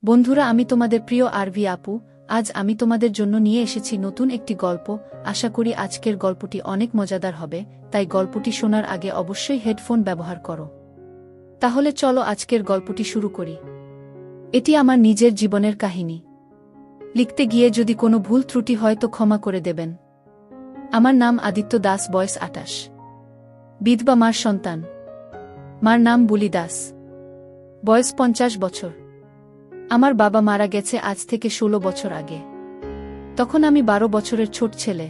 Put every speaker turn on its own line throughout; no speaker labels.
বন্ধুরা, আমি তোমাদের প্রিয় আরভি আপু। আজ আমি তোমাদের জন্য নিয়ে এসেছি নতুন একটি গল্প। আশা করি আজকের গল্পটি অনেক মজাদার হবে, তাই গল্পটি শোনার আগে অবশ্যই হেডফোন ব্যবহার করো। তাহলে চলো আজকের গল্পটি শুরু করি। এটি আমার নিজের জীবনের কাহিনী। লিখতে গিয়ে যদি কোনো ভুল ত্রুটি হয় তো ক্ষমা করে দেবেন। আমার নাম আদিত্য দাস, বয়স 28, বিধবা মার সন্তান। মার নাম বুলি দাস, বয়স 50 বছর। আমার বাবা মারা গেছে আজ থেকে 16 বছর আগে। তখন আমি 12 বছরের ছোট ছেলে।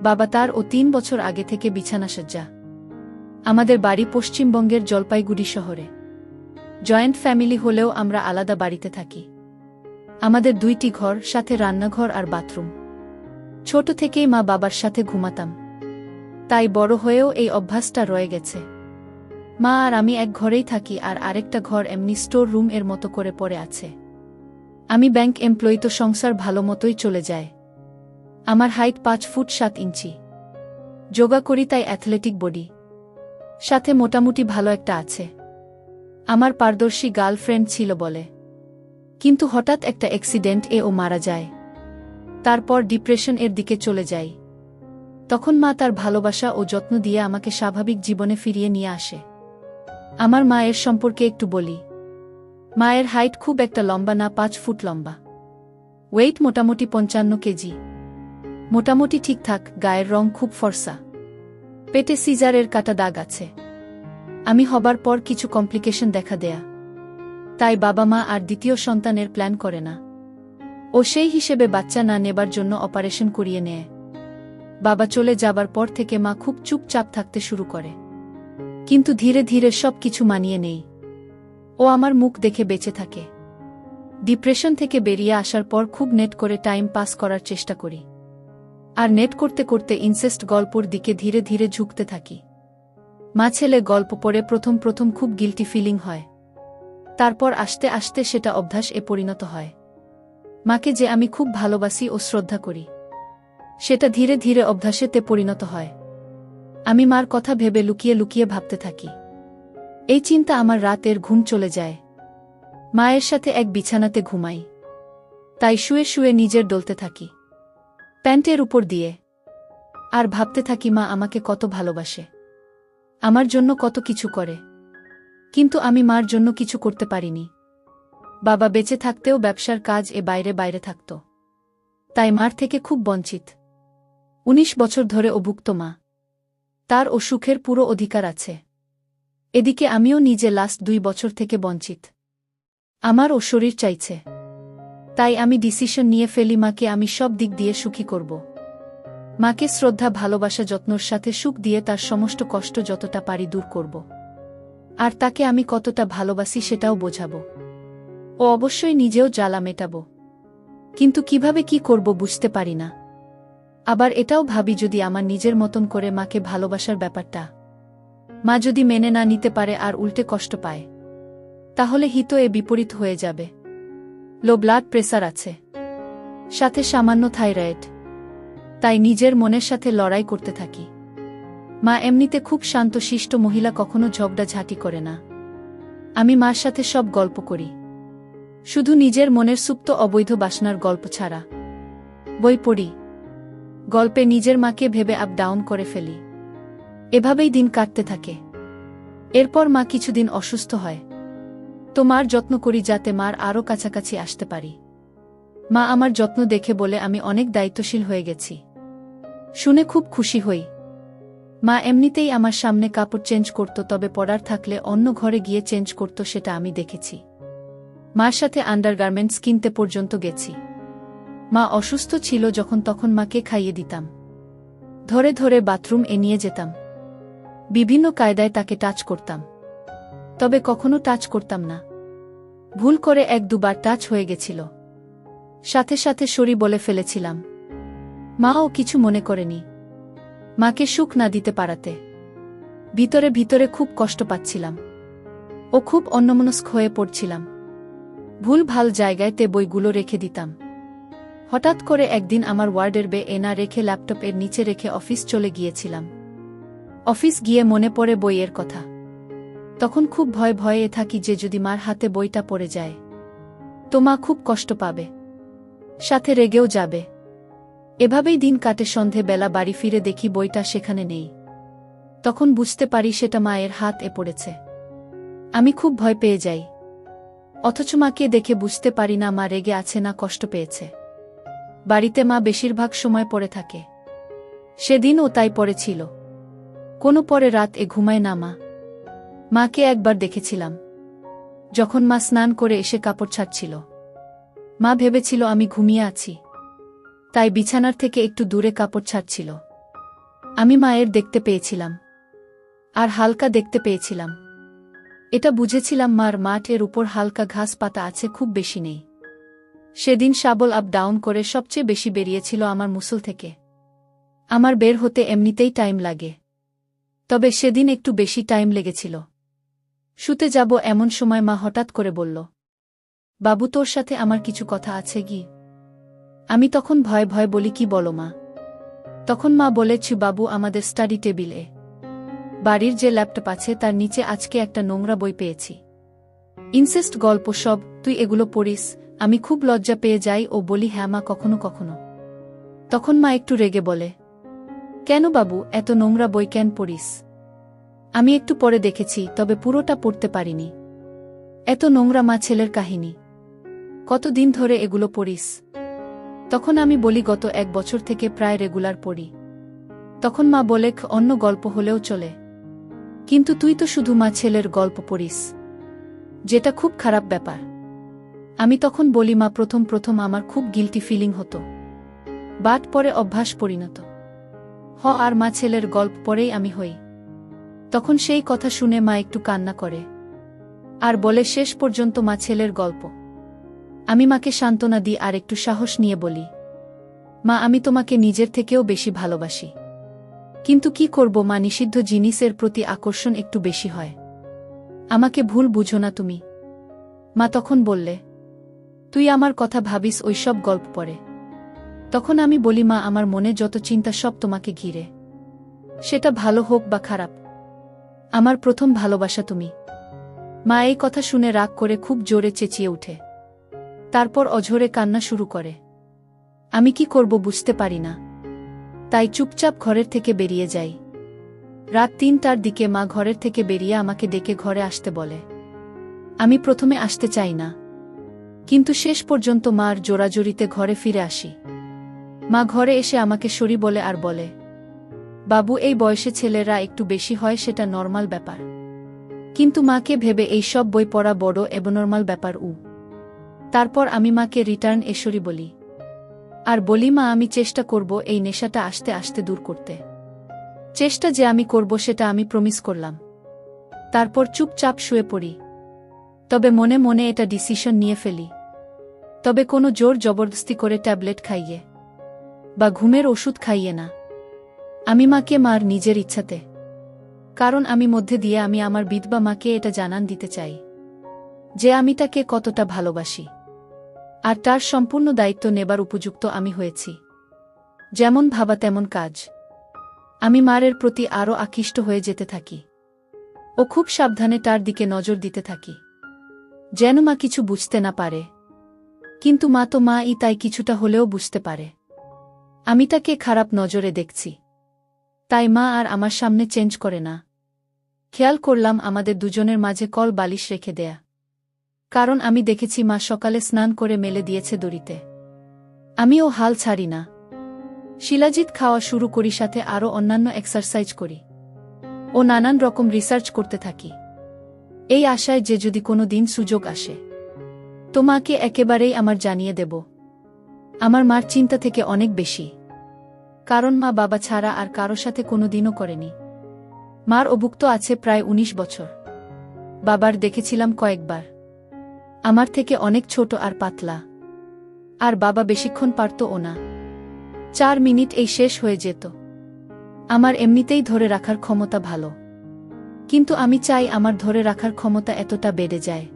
বাবা তার ও 3 বছর আগে থেকে বিছানাসজ্জা। আমাদের বাড়ি পশ্চিমবঙ্গের জলপাইগুড়ি শহরে। জয়েন্ট ফ্যামিলি হলেও আমরা আলাদা বাড়িতে থাকি। আমাদের 2টি ঘর, সাথে রান্নাঘর আর বাথরুম। ছোট থেকেই মা বাবার সাথে ঘুমাতাম, তাই বড় হয়েও এই অভ্যাসটা রয়ে গেছে। মা আর আমি এক ঘরেই থাকি, আর আরেকটা ঘর এমনি স্টোর রুম এর মতো করে পড়ে আছে। আমি ব্যাংক এমপ্লয়ি, তো সংসার ভালো মতোই চলে যায়। আমার হাইট 5 ফুট 7 ইঞ্চি। যোগা করি, তাই অ্যাথলেটিক বডি। সাথে মোটামুটি ভালো একটা আছে। আমার পারদর্শী গার্লফ্রেন্ড ছিল বলে, কিন্তু হঠাৎ একটা অ্যাক্সিডেন্ট ও মারা যায়। তারপর ডিপ্রেশন এর দিকে চলে যাই। তখন মা তার ভালোবাসা ও যত্ন দিয়ে আমাকে স্বাভাবিক জীবনে ফিরিয়ে নিয়ে আসে। আমার মায়ের সম্পর্কে একটু বলি। মায়ের হাইট খুব একটা লম্বা না, 5 ফুট লম্বা। ওয়েট মোটামুটি 55 কেজি। মোটামুটি ঠিকঠাক। গায়ের রং খুব ফর্সা। পেটে সিজারের কাটা দাগ আছে। আমি হবার পর কিছু কমপ্লিকেশন দেখা দেয়া, তাই বাবা মা আর দ্বিতীয় সন্তানের প্ল্যান করে না। ও সেই হিসেবে বাচ্চা না নেবার জন্য অপারেশন করিয়ে নেয়। বাবা চলে যাবার পর থেকে মা খুব চুপচাপ থাকতে শুরু করে, কিন্তু ধীরে ধীরে সব কিছু মানিয়ে নেই। ও আমার মুখ দেখে বেঁচে থাকে। ডিপ্রেশন থেকে বেরিয়ে আসার পর খুব নেট করে টাইম পাস করার চেষ্টা করি। আর নেট করতে করতে ইনসেস্ট গল্পর দিকে ধীরে ধীরে ঝুঁকতে থাকি। মা ছেলে গল্প পড়ে প্রথম প্রথম খুব গিল্টি ফিলিং হয়। তারপর আস্তে আস্তে সেটা অভ্যাসে পরিণত হয়। মাকে যে আমি খুব ভালোবাসি ও শ্রদ্ধা করি, সেটা ধীরে ধীরে অভ্যাসেতে পরিণত হয়। আমি মার কথা ভেবে লুকিয়ে লুকিয়ে ভাবতে থাকি। এই চিন্তা আমার রাতের ঘুম চলে যায়। মায়ের সাথে এক বিছানাতে ঘুমাই, তাই শুয়ে শুয়ে নিজের ডলতে থাকি প্যান্টের উপর দিয়ে। আর ভাবতে থাকি মা আমাকে কত ভালোবাসে, আমার জন্য কত কিছু করে। কিন্তু আমি মার জন্য কিছু করতে পারিনি। বাবা বেঁচে থাকতেও ব্যবসার কাজ বাইরে বাইরে থাকত, তাই মার থেকে খুব বঞ্চিত। 19 বছর ধরে অভুক্ত মা। তার অসুখের পুরো অধিকার আছে। এদিকে আমিও নিজে লাস্ট 2 বছর থেকে বঞ্চিত। আমারও শরীর চাইছে, তাই আমি ডিসিশন নিয়ে ফেলি মাকে আমি সব দিক দিয়ে সুখী করব। মাকে শ্রদ্ধা, ভালোবাসা, যত্নর সাথে সুখ দিয়ে তার সমস্ত কষ্ট যতটা পারি দূর করব। আর তাকে আমি কতটা ভালোবাসি সেটাও বোঝাবো। ও অবশ্যই নিজেও জ্বালা মেটাবো, কিন্তু কিভাবে কি করব বুঝতে পারি না। আবার এটাও ভাবি, যদি আমার নিজের মতন করে মাকে ভালোবাসার ব্যাপারটা মা যদি মেনে না নিতে পারে আর উল্টে কষ্ট পায়, তাহলে হিত বিপরীত হয়ে যাবে। লো ব্লাড প্রেসার আছে, সাথে সামান্য থাইরয়েড। তাই নিজের মনের সাথে লড়াই করতে থাকি। মা এমনিতে খুব শান্ত শিষ্ট মহিলা, কখনো ঝগড়াঝাঁটি করে না। আমি মার সাথে সব গল্প করি, শুধু নিজের মনের সুপ্ত অবৈধ বাসনার গল্প ছাড়া। বই পড়ি, গল্পে নিজের মাকে ভেবে আপ ডাউন করে ফেলি। এভাবেই দিন কাটতে থাকে। এরপর মা কিছুদিন অসুস্থ হয়, তো মার যত্ন করি যাতে মার আরও কাছাকাছি আসতে পারি। মা আমার যত্ন দেখে বলে আমি অনেক দায়িত্বশীল হয়ে গেছি। শুনে খুব খুশি হই। মা এমনিতেই আমার সামনে কাপড় চেঞ্জ করত, তবে পরার থাকলে অন্য ঘরে গিয়ে চেঞ্জ করত, সেটা আমি দেখেছি। মার সাথে আন্ডারগার্মেন্টস কিনতে পর্যন্ত গেছি। মা অসুস্থ ছিল যখন, তখন মাকে খাইয়ে দিতাম। ধরে ধরে বাথরুম নিয়ে যেতাম। বিভিন্ন কায়দায় তাকে টাচ করতাম, তবে কখনো টাচ করতাম না। ভুল করে 1-2 বার টাচ হয়ে গেছিল, সাথে সাথে সরি বলে ফেলেছিলাম। মাও কিছু মনে করেনি। মাকে সুখ না দিতে পারাতে ভিতরে ভিতরে খুব কষ্ট পাচ্ছিলাম ও খুব অন্যমনস্ক হয়ে পড়ছিলাম। ভুল ভাল জায়গায় বইগুলো রেখে দিতাম। হঠাৎ করে একদিন আমার ওয়ার্ডের না রেখে ল্যাপটপের নিচে রেখে অফিস চলে গিয়েছিলাম। অফিস গিয়ে মনে পড়ে বইয়ের কথা। তখন খুব ভয়ে ভয়ে থাকি যে যদি মার হাতে বইটা পড়ে যায়। তো মা খুব কষ্ট পাবে, সাথে রেগেও যাবে। এভাবেই দিন কাটে। সন্ধেবেলা বাড়ি ফিরে দেখি বইটা সেখানে নেই। তখন বুঝতে পারি সেটা মায়ের হাত পড়েছে। আমি খুব ভয় পেয়ে যাই, অথচ মাকে দেখে বুঝতে পারি না মা রেগে আছে না কষ্ট পেয়েছে। বাড়িতে মা বেশিরভাগ সময় পড়ে থাকে, সেদিনও তাই পড়েছিল। কোনো পরে রাত ঘুমায় না মা। মাকে একবার দেখেছিলাম, যখন মা স্নান করে এসে কাপড় ছাড়ছিল। মা ভেবেছিল আমি ঘুমিয়ে আছি, তাই বিছানার থেকে একটু দূরে কাপড় ছাড়ছিল। আমি মায়ের দেখতে পেয়েছিলাম, আর হালকা দেখতে পেয়েছিলাম। এটা বুঝেছিলাম মার মাঠের উপর হালকা ঘাস পাতা আছে, খুব বেশি নেই। সেদিন শাবল আপ ডাউন করে সবচেয়ে বেশি বেরিয়েছিল আমার মুসল থেকে। আমার বের হতে এমনিতেই টাইম লাগে, তবে সেদিন একটু বেশি টাইম লেগেছিল। শুতে যাব এমন সময় মা হঠাৎ করে বলল, বাবু তোর সাথে আমার কিছু কথা আছে কি? আমি তখন ভয়ে ভয়ে বলি, কি বলো মা? তখন মা বলেছি, বাবু আমাদের স্টাডি টেবিলে বাড়ির যে ল্যাপটপ আছে তার নিচে আজকে একটা নোংরা বই পেয়েছি, ইনসেস্ট গল্প সব। তুই এগুলো পড়িস? আমি খুব লজ্জা পেয়ে যাই ও বলি, হ্যাঁ মা, কখনো কখনো। তখন মা একটু রেগে বলে, কেন বাবু, এত নোংরা বই কেন পড়িস? আমি একটু পরে দেখেছি, তবে পুরোটা পড়তে পারিনি। এত নোংরা মা ছেলের কাহিনী, কতদিন ধরে এগুলো পড়িস? তখন আমি বলি, গত 1 বছর থেকে প্রায় রেগুলার পড়ি। তখন মা বলে, অন্য গল্প হলেও চলে, কিন্তু তুই তো শুধু মা ছেলের গল্প পড়িস, যেটা খুব খারাপ ব্যাপার। আমি তখন বলি, মা প্রথম প্রথম আমার খুব গিল্টি ফিলিং হতো, বাট পরে অভ্যাস পরিণত আর মা ছেলের গল্প পরেই আমি হই। তখন সেই কথা শুনে মা একটু কান্না করে আর বলে, শেষ পর্যন্ত মা ছেলের গল্প। আমি মাকে সান্ত্বনা দিই আর একটু সাহস নিয়ে বলি, মা আমি তোমাকে নিজের থেকেও বেশি ভালোবাসি, কিন্তু কি করব মা, নিষিদ্ধ জিনিসের প্রতি আকর্ষণ একটু বেশি হয়। আমাকে ভুল বুঝো না তুমি। মা তখন বললে, তুই আমার কথা ভাবিস ওইসব গল্প পড়ে? তখন আমি বলি, মা আমার মনে যত চিন্তা সব তোমাকে ঘিরে, সেটা ভালো হোক বা খারাপ, আমার প্রথম ভালোবাসা তুমি। মা এই কথা শুনে রাগ করে খুব জোরে চেঁচিয়ে উঠে, তারপর অঝরে কান্না শুরু করে। আমি কি করব বুঝতে পারি না, তাই চুপচাপ ঘরের থেকে বেরিয়ে যাই। রাত 3টার দিকে মা ঘরের থেকে বেরিয়ে আমাকে ডেকে ঘরে আসতে বলে। আমি প্রথমে আসতে চাই না, কিন্তু শেষ পর্যন্ত মার জোরাজোরিতে ঘরে ফিরে আসি। মা ঘরে এসে আমাকে সরি বলে আর বলে, বাবু এই বয়সে ছেলেরা একটু বেশি হয়, সেটা নরমাল ব্যাপার, কিন্তু মাকে ভেবে এই সব বই পড়া বড় এবনর্মাল ব্যাপার। তারপর আমি মাকে রিটার্ন সরি বলি আর বলি, মা আমি চেষ্টা করব এই নেশাটা আস্তে আস্তে দূর করতে। চেষ্টা যে আমি করব সেটা আমি প্রমিস করলাম। তারপর চুপচাপ শুয়ে পড়ি, তবে মনে মনে এটা ডিসিশন নিয়ে ফেলি, তবে কোনো জোর জবরদস্তি করে ট্যাবলেট খাইয়ে বা ঘুমের ওষুধ খাইয়ে না। আমি মাকে মার নিজের ইচ্ছাতে, কারণ আমি মধ্যে দিয়ে আমি আমার বিধবা মাকে এটা জানান দিতে চাই যে আমি তাকে কতটা ভালোবাসি, আর তার সম্পূর্ণ দায়িত্ব নেবার উপযুক্ত আমি হয়েছি। যেমন ভাবা তেমন কাজ। আমি মারের প্রতি আরও আকৃষ্ট হয়ে যেতে থাকি ও খুব সাবধানে তার দিকে নজর দিতে থাকি, যেন মা কিছু বুঝতে না পারে। কিন্তু মা তো মা-ই, তাই কিছুটা হলেও বুঝতে পারে আমি তাকে খারাপ নজরে দেখছি, তাই মা আর আমার সামনে চেঞ্জ করে না। খেয়াল করলাম আমাদের দুজনের মাঝে কল বালিশ রেখে দেয়া, কারণ আমি দেখেছি মা সকালে স্নান করে মেলে দিয়েছে দড়িতে। আমিও হাল ছাড়ি না, শিলাজিৎ খাওয়া শুরু করি, সাথে আরও অন্যান্য এক্সারসাইজ করি ও নানান রকম রিসার্চ করতে থাকি, এই আশায় যে যদি কোনো দিন সুযোগ আসে তো মাকে একেবারেই আমার জানিয়ে দেব। আমার মার চিন্তা থেকে অনেক বেশি, কারণ মা বাবা ছাড়া আর কারো সাথে কোনো দিনও করেনি। মার অভুক্ত আছে প্রায় 19 বছর, বাবার দেখেছিলাম কয়েকবার। আমার থেকে অনেক ছোট আর পাতলা, আর বাবা বেশিক্ষণ পারতও না, 4 মিনিট শেষ হয়ে যেত। আমার এমনিতেই ধরে রাখার ক্ষমতা ভালো, কিন্তু আমি চাই আমার ধরে রাখার ক্ষমতা এতটা বেড়ে যায়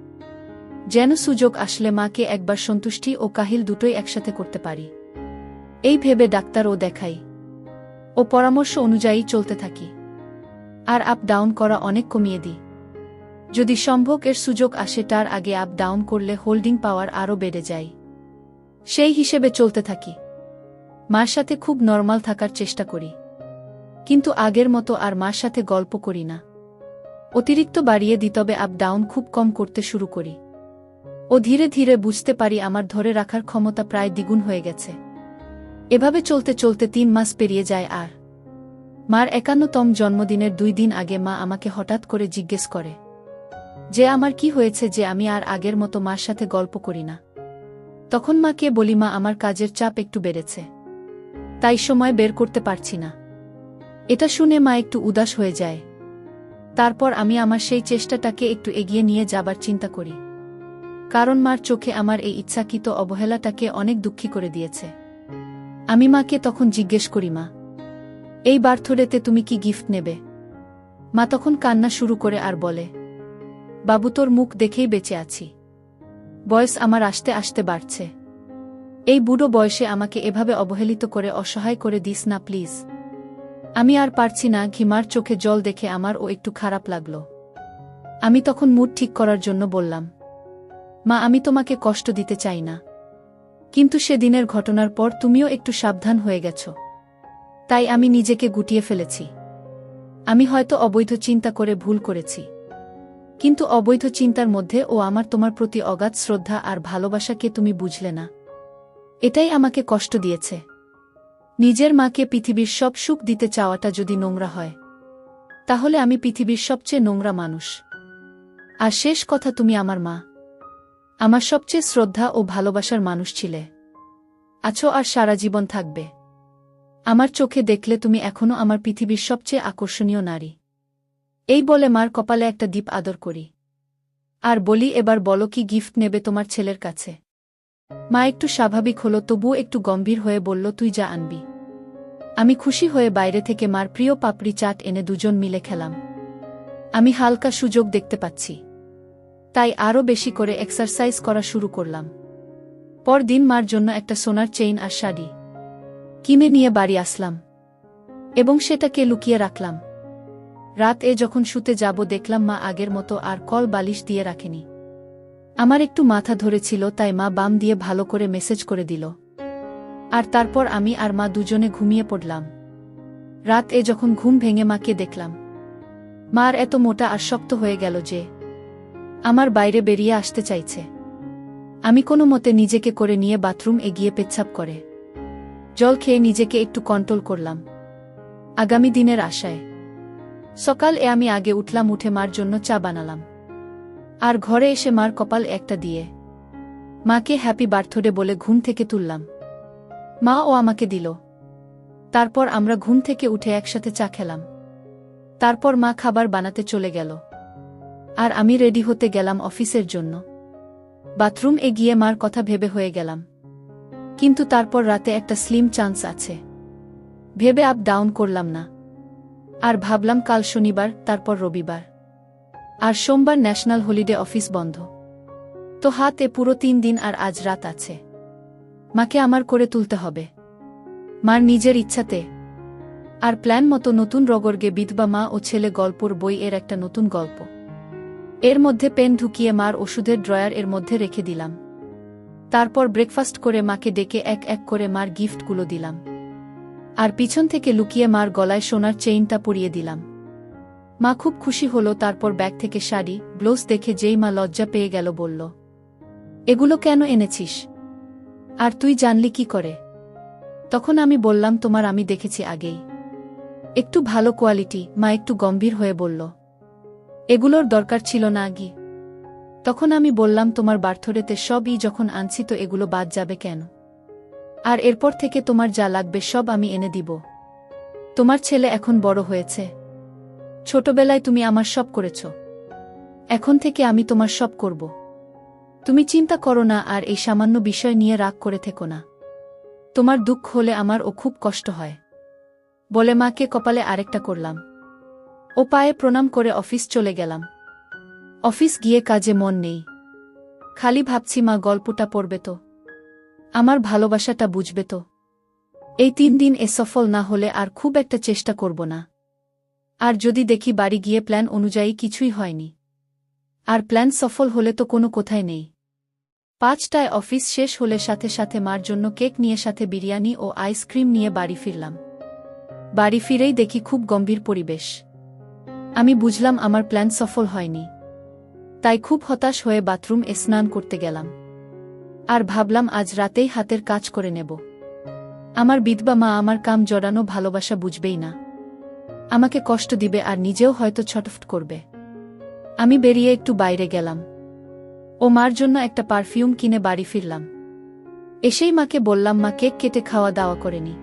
যেন সুযোগ আসলে মাকে একবার সন্তুষ্টি ও কাহিল দুটোই একসাথে করতে পারি। এই ভেবে ডাক্তারও দেখাই ও পরামর্শ অনুযায়ী চলতে থাকি, আর আপ ডাউন করা অনেক কমিয়ে দিই। যদি সম্ভব এর সুযোগ আসে তার আগে আপ ডাউন করলে হোল্ডিং পাওয়ার আরও বেড়ে যায়। সেই হিসেবে চলতে থাকি। মার সাথে খুব নরমাল থাকার চেষ্টা করি, কিন্তু আগের মতো আর মার সাথে গল্প করি না। অতিরিক্ত বাড়িয়ে দিই, তবে আপ ডাউন খুব কম করতে শুরু করি। ও ধীরে ধীরে বুঝতে পারি আমার ধরে রাখার ক্ষমতা প্রায় দ্বিগুণ হয়ে গেছে। এভাবে চলতে চলতে 3 মাস পেরিয়ে যায়। আর মার 51তম জন্মদিনের 2 দিন আগে মা আমাকে হঠাৎ করে জিজ্ঞেস করে যে আমার কি হয়েছে, যে আমি আর আগের মতো মার সাথে গল্প করি না। তখন মাকে বলি, মা, আমার কাজের চাপ একটু বেড়েছে, তাই সময় বের করতে পারছি না। এটা শুনে মা একটু উদাস হয়ে যায়। তারপর আমি আমার সেই চেষ্টাটাকে একটু এগিয়ে নিয়ে যাবার চিন্তা করি, কারণ মার চোখে আমার এই ইচ্ছাকৃত অবহেলাটাকে অনেক দুঃখী করে দিয়েছে। আমি মাকে তখন জিজ্ঞেস করি, মা, এই বার্থডেতে তুমি কি গিফট নেবে? মা তখন কান্না শুরু করে আর বলে, বাবু, তোর মুখ দেখেই বেঁচে আছি। বয়স আমার আস্তে আস্তে বাড়ছে। এই বুড়ো বয়সে আমাকে এভাবে অবহেলিত করে অসহায় করে দিস না প্লিজ। আমি আর পারছি না। ঘিমার চোখে জল দেখে আমারও একটু খারাপ লাগলো। আমি তখন মুড ঠিক করার জন্য বললাম, মা, আমি তোমাকে কষ্ট দিতে চাই না, কিন্তু সেদিনের ঘটনার পর তুমিও একটু সাবধান হয়ে গেছ, তাই আমি নিজেকে গুটিয়ে ফেলেছি। আমি হয়তো অবৈধ চিন্তা করে ভুল করেছি, কিন্তু অবৈধ চিন্তার মধ্যে ও আমার তোমার প্রতি অগাধ শ্রদ্ধা আর ভালোবাসাকে তুমি বুঝলে না। এটাই আমাকে কষ্ট দিয়েছে। নিজের মাকে পৃথিবীর সব সুখ দিতে চাওয়াটা যদি নোংরা হয়, তাহলে আমি পৃথিবীর সবচেয়ে নোংরা মানুষ। আর শেষ কথা, তুমি আমার মা, আমার সবচেয়ে শ্রদ্ধা ও ভালোবাসার মানুষ ছিলে, আছো আর সারা জীবন থাকবে। আমার চোখে দেখলে তুমি এখনো আমার পৃথিবীর সবচেয়ে আকর্ষণীয় নারী। এই বলে মার কপালে একটা দীপ আদর করি আর বলি, এবার বলো কি গিফট নেবে তোমার ছেলের কাছে? মা একটু স্বাভাবিক হলো, তবুও একটু গম্ভীর হয়ে বলল, তুই যা আনবি। আমি খুশি হয়ে বাইরে থেকে মার প্রিয় পাপড়ি চাট এনে দুজন মিলে খেলাম। আমি হালকা সুযোগ দেখতে পাচ্ছি, তাই আরও বেশি করে এক্সারসাইজ করা শুরু করলাম। পরদিন মার জন্য একটা সোনার চেইন আর শাড়ি কিনে নিয়ে বাড়ি আসলাম এবং সেটাকে লুকিয়ে রাখলাম। রাতে যখন শুতে যাব, দেখলাম মা আগের মতো আর কল বালিশ দিয়ে রাখেনি। আমার একটু মাথা ধরেছিল, তাই মা বাম দিয়ে ভালো করে মেসেজ করে দিল। আর তারপর আমি আর মা দুজনে ঘুমিয়ে পড়লাম। রাতে যখন ঘুম ভেঙে মাকে দেখলাম, মার এত মোটা আর শক্ত হয়ে গেল যে আমার বাইরে বেরিয়ে আসতে চাইছে। আমি কোনো মতে নিজেকে করে নিয়ে বাথরুম এগিয়ে পেচ্ছাপ করে জল খেয়ে নিজেকে একটু কন্ট্রোল করলাম আগামী দিনের আশায়। সকালে আমি আগে উঠলাম, উঠে মার জন্য চা বানালাম আর ঘরে এসে মার কপাল একটা দিয়ে মাকে হ্যাপি বার্থডে বলে ঘুম থেকে তুললাম। মা ও আমাকে দিল। তারপর আমরা ঘুম থেকে উঠে একসাথে চা খেলাম। তারপর মা খাবার বানাতে চলে গেল আর আমি রেডি হতে গেলাম অফিসের জন্য। বাথরুম গিয়ে মার কথা ভেবে হয়ে গেলাম, কিন্তু তারপর রাতে একটা স্লিম চান্স আছে ভেবে আপ ডাউন করলাম না। আর ভাবলাম কাল শনিবার, তারপর রবিবার, আর সোমবার ন্যাশনাল হলিডে, অফিস বন্ধ। তো হাতে পুরো 3 দিন আর আজ রাত আছে। মাকে আমার করে তুলতে হবে, মার নিজের ইচ্ছাতে। আর প্ল্যান মতো নতুন রগর্গে বিধবা মা ও ছেলে গল্পর বই এর একটা নতুন গল্প। এর মধ্যে পেন ঢুকিয়ে মার ওষুধের ড্রয়ার এর মধ্যে রেখে দিলাম। তারপর ব্রেকফাস্ট করে মাকে ডেকে এক এক করে মার গিফটগুলো দিলাম আর পিছন থেকে লুকিয়ে মার গলায় সোনার চেইনটা পরিয়ে দিলাম। মা খুব খুশি হলো। তারপর ব্যাগ থেকে শাড়ি, ব্লাউজ দেখে যেই মা লজ্জা পেয়ে গেল, বলল, এগুলো কেন এনেছিস? আর তুই জানলি কি করে? তখন আমি বললাম, তোমার আমি দেখেছি আগেই, একটু ভালো কোয়ালিটি। মা একটু গম্ভীর হয়ে বলল, এগুলোর দরকার ছিল না আগি। তখন আমি বললাম, তোমার বার্থডেতে সবই যখন আনছি, তো এগুলো বাদ যাবে কেন? আর এরপর থেকে তোমার যা লাগবে সব আমি এনে দিব। তোমার ছেলে এখন বড় হয়েছে, ছোটবেলায় তুমি আমার সব করেছ, এখন থেকে আমি তোমার সব করব। তুমি চিন্তা করো না, আর এই সামান্য বিষয় নিয়ে রাগ করে থেকো না। তোমার দুঃখ হলে আমারও খুব কষ্ট হয়, বলে মাকে কপালে আরেকটা করলাম ও পায়ে প্রণাম করে অফিস চলে গেলাম। অফিস গিয়ে কাজে মন নেই, খালি ভাবছি মা গল্পটা পড়বে তো, আমার ভালোবাসাটা বুঝবে তো। এই 3 দিন সফল না হলে আর খুব একটা চেষ্টা করব না। আর যদি দেখি বাড়ি গিয়ে প্ল্যান অনুযায়ী কিছুই হয়নি, আর প্ল্যান সফল হলে তো কোনো কোথায় নেই। 5টায় অফিস শেষ হলে সাথে সাথে মার জন্য কেক নিয়ে সাথে বিরিয়ানি ও আইসক্রিম নিয়ে বাড়ি ফিরলাম। বাড়ি ফিরেই দেখি খুব গম্ভীর পরিবেশ। আমি বুঝলাম আমার প্ল্যান সফল হয়নি। তাই খুব হতাশ হয়ে বাথরুমে স্নান করতে গেলাম। আর ভাবলাম আজ রাতেই হাতের কাজ করে নেব। আমার বিধবা মা আমার কাম জড়ানো ভালোবাসা বুঝবেই না, আমাকে কষ্ট দিবে আর নিজেও হয়তো ছটফট করবে। আমি বেরিয়ে একটু বাইরে গেলাম ও মার জন্য একটা পারফিউম কিনে বাড়ি ফিরলাম। এসেই মাকে বললাম, মা কেক কেটে খাওয়া দাওয়া করেনি,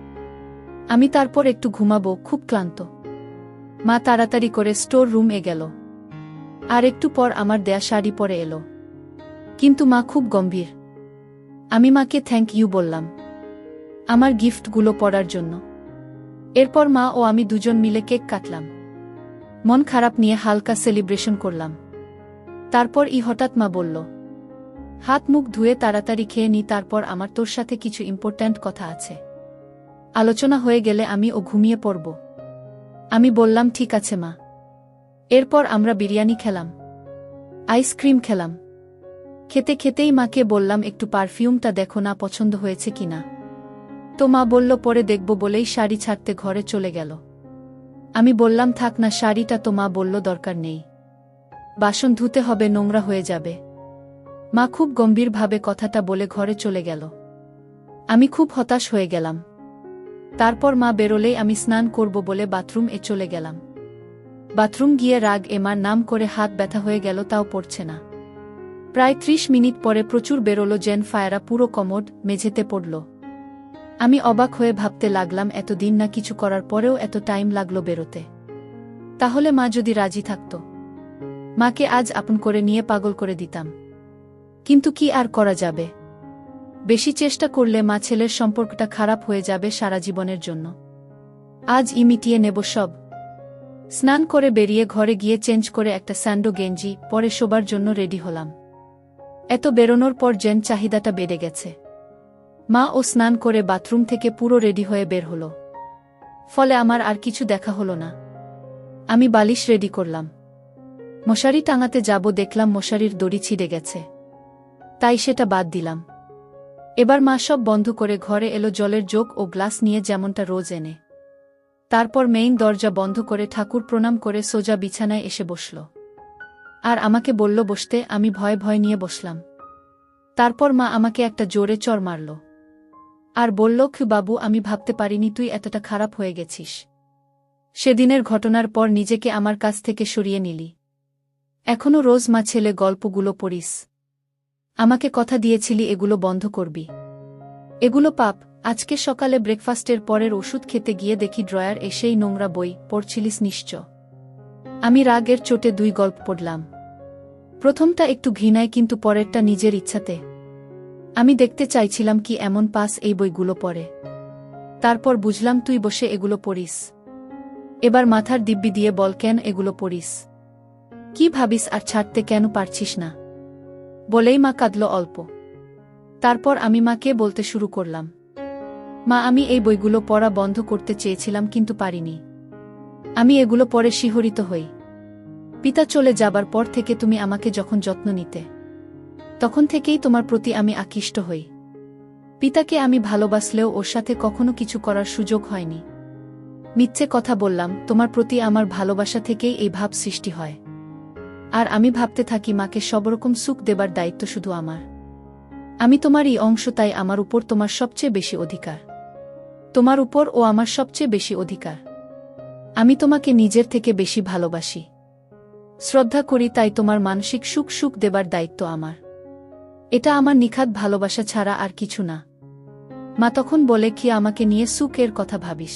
আমি তারপর একটু ঘুমাবো, খুব ক্লান্ত। মা তাড়াতাড়ি করে স্টোর রুমে গেল আর একটু পর আমার দেয়া শাড়ি পরে এলো। কিন্তু মা খুব গম্ভীর। আমি মাকে থ্যাংক ইউ বললাম আমার গিফটগুলো পড়ার জন্য। এরপর মা ও আমি দুজন মিলে কেক কাটলাম, মন খারাপ নিয়ে হালকা সেলিব্রেশন করলাম। তারপর হঠাৎ মা বলল, হাত মুখ ধুয়ে তাড়াতাড়ি খেয়ে নি, তারপর আমার তোর সাথে কিছু ইম্পর্ট্যান্ট কথা আছে, আলোচনা হয়ে গেলে আমি ও ঘুমিয়ে পড়ব। আমি বললাম ঠিক আছে মা। এরপর আমরা বিরিয়ানি খেলাম, আইসক্রিম খেলাম। খেতে খেতেই মাকে বললাম, একটু পারফিউমটা দেখো না, পছন্দ হয়েছে কিনা। তো মা বলল পরে দেখব বলেই শাড়ি ছাড়তে ঘরে চলে গেল। আমি বললাম থাক না শাড়িটা, তো মা বলল দরকার নেই, বাসন ধুতে হবে, নোংরা হয়ে যাবে। মা খুব গম্ভীরভাবে কথাটা বলে ঘরে চলে গেল। আমি খুব হতাশ হয়ে গেলাম। তারপর মা বেরোলেই আমি স্নান করব বলে বাথরুমে চলে গেলাম। বাথরুম গিয়ে রাগ এমার নাম করে হাত ব্যথা হয়ে গেল, তাও পড়ছে না। প্রায় 30 মিনিট পরে প্রচুর বেরোলো জেন ফায়ারা, পুরো কমোড মেঝেতে পড়ল। আমি অবাক হয়ে ভাবতে লাগলাম, এতদিন না কিছু করার পরেও এত টাইম লাগলো বেরোতে। তাহলে মা যদি রাজি থাকত, মাকে আজ আপন করে নিয়ে পাগল করে দিতাম। কিন্তু কি আর করা যাবে, বেশি চেষ্টা করলে মা ছেলের সম্পর্কটা খারাপ হয়ে যাবে সারা জীবনের জন্য। আজ মিটিয়ে নেব সব। স্নান করে বেরিয়ে ঘরে গিয়ে চেঞ্জ করে একটা স্যান্ডো গেঞ্জি পরে শোবার জন্য রেডি হলাম। এত বেরোনোর পর জেন চাহিদাটা বেড়ে গেছে। মা ও স্নান করে বাথরুম থেকে পুরো রেডি হয়ে বের হলো, ফলে আমার আর কিছু দেখা হলো না। আমি বালিশ রেডি করলাম, মশারি টাঙাতে যাব, দেখলাম মশারির দড়ি ছিঁড়ে গেছে, তাই সেটা বাদ দিলাম। এবার মা সব বন্ধ করে ঘরে এলো, জলের জগ ও গ্লাস নিয়ে যেমনটা রোজ এনে। তারপর মেইন দরজা বন্ধ করে ঠাকুর প্রণাম করে সোজা বিছানায় এসে বসল আর আমাকে বলল বসতে। আমি ভয় ভয় নিয়ে বসলাম। তারপর মা আমাকে একটা জোরে চড় মারল আর বলল, বাবু, আমি ভাবতে পারিনি তুই এতটা খারাপ হয়ে গেছিস। সেদিনের ঘটনার পর নিজেকে আমার কাছ থেকে সরিয়ে নিলি। এখনো রোজ মা ছেলে গল্পগুলো পড়িস, আমাকে কথা দিয়েছিলি এগুলো বন্ধ করবি। এগুলো পাপ। আজকে সকালে ব্রেকফাস্টের পরের ওষুধ খেতে গিয়ে দেখি ড্রয়ার এসেই নোংরা বই পড়ছিলিস নিশ্চয়। আমি রাগের চোটে 2 গল্প পড়লাম। প্রথমটা একটু ঘৃণায়, কিন্তু পরেরটা নিজের ইচ্ছাতে। আমি দেখতে চাইছিলাম কি এমন পাস এই বইগুলো পড়ে। তারপর বুঝলাম তুই বসে এগুলো পড়িস। এবার মাথার দিব্যি দিয়ে বল, কেন এগুলো পড়িস, কি ভাবিস আর ছাড়তে কেন পারছিস না। বলেই মা কাঁদল অল্প। তারপর আমি মাকে বলতে শুরু করলাম, মা, আমি এই বইগুলো পড়া বন্ধ করতে চেয়েছিলাম কিন্তু পারিনি। আমি এগুলো পড়ে শিহরিত হই। পিতা চলে যাবার পর থেকে তুমি আমাকে যখন যত্ন নিতে, তখন থেকেই তোমার প্রতি আমি আকৃষ্ট হই। পিতাকে আমি ভালোবাসলেও ওর সাথে কখনো কিছু করার সুযোগ হয়নি। মিথ্যে কথা বললাম, তোমার প্রতি আমার ভালোবাসা থেকেই এই ভাব সৃষ্টি হয়। আর আমি ভাবতে থাকি মাকে সবরকম সুখ দেবার দায়িত্ব শুধু আমার। আমি তোমারই অংশ, তাই আমার উপর তোমার সবচেয়ে বেশি অধিকার। তোমার উপর ও আমার সবচেয়ে বেশি অধিকার। আমি তোমাকে নিজের থেকে বেশি ভালোবাসি, শ্রদ্ধা করি, তাই তোমার মানসিক সুখ দেবার দায়িত্ব আমার। এটা আমার নিখাত ভালোবাসা ছাড়া আর কিছু না। মা তখন বলে, কি আমাকে নিয়ে সুখের কথা ভাবিস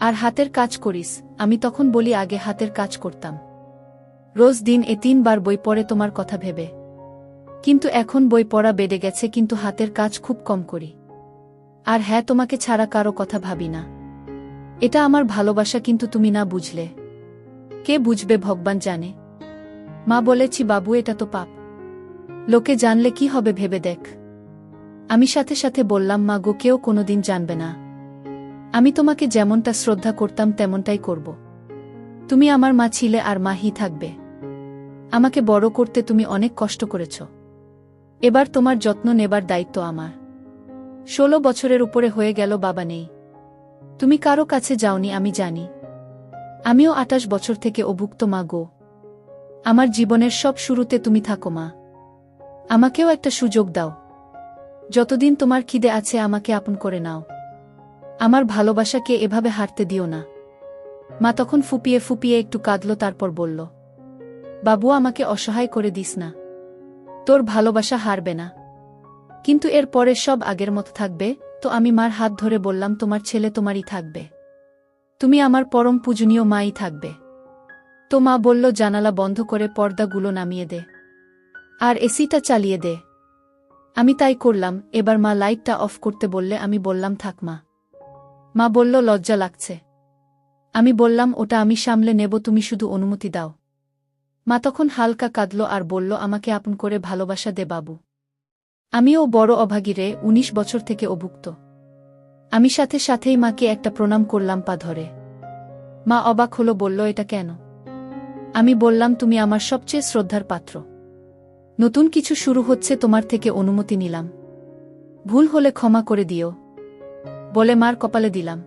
আর হাতের কাজ করিস। আমি তখন বলি, আগে হাতের কাজ করতাম, রোজ দিন 3 বার বই পড়ে তোমার কথা ভেবে। কিন্তু এখন বই পড়া বেড়ে গেছে, কিন্তু হাতের কাজ খুব কম করি। আর হ্যাঁ, তোমাকে ছাড়া কারো কথা ভাবি না। এটা আমার ভালোবাসা, কিন্তু তুমি না বুঝলে কে বুঝবে, ভগবান জানে। মা বলেছি, বাবু, এটা তো পাপ, লোকে জানলে কি হবে ভেবে দেখ। আমি সাথে সাথে বললাম, মা গো, কেউ কোনোদিন জানবে না। আমি তোমাকে যেমনটা শ্রদ্ধা করতাম তেমনটাই করব। তুমি আমার মা ছিলে আর মাহি থাকবে। আমাকে বড় করতে তুমি অনেক কষ্ট করেছ। এবার তোমার যত্ন নেবার দায়িত্ব আমার। 16 বছরের উপরে হয়ে গেল বাবা নেই। তুমি কারো কাছে যাওনি আমি জানি। আমিও 28 বছর থেকে অভুক্ত মা গো। আমার জীবনের সব শুরুতে তুমি থাকো মা। আমাকেও একটা সুযোগ দাও। যতদিন তোমার খিদে আছে আমাকে আপন করে নাও। আমার ভালোবাসাকে এভাবে হারতে দিও না। মা তখন ফুপিয়ে ফুপিয়ে একটু কাঁদল, তারপর বলল, বাবু আমাকে অসহায় করে দিস না। তোর ভালোবাসা হারবে না, কিন্তু এর পরে সব আগের মতো থাকবে তো? আমি মার হাত ধরে বললাম, তোমার ছেলে তোমারই থাকবে। তুমি আমার পরম পূজনীয় মাই থাকবে। তো মা বলল, জানালা বন্ধ করে পর্দাগুলো নামিয়ে দে আর এসিটা চালিয়ে দে। আমি তাই করলাম। এবার মা লাইটটা অফ করতে বললে আমি বললাম, থাক মা। মা বলল, লজ্জা লাগছে। আমি বললাম, ওটা আমি সামলে নেব, তুমি শুধু অনুমতি দাও। মা তখন হালকা কাঁদল আর বলল, আমাকে আপন করে ভালোবাসা দে বাবু। আমিও বড় অভাগী রে, 19 বছর থেকে অভুক্ত। আমি সাথে সাথেই মাকে একটা প্রণাম করলাম পা ধরে। মা অবাক হলো, বলল, এটা কেন? আমি বললাম, তুমি আমার সবচেয়ে শ্রদ্ধার পাত্র। নতুন কিছু শুরু হচ্ছে, তোমার থেকে অনুমতি নিলাম। ভুল হলে ক্ষমা করে দিও বলে মার কপালে দিলাম।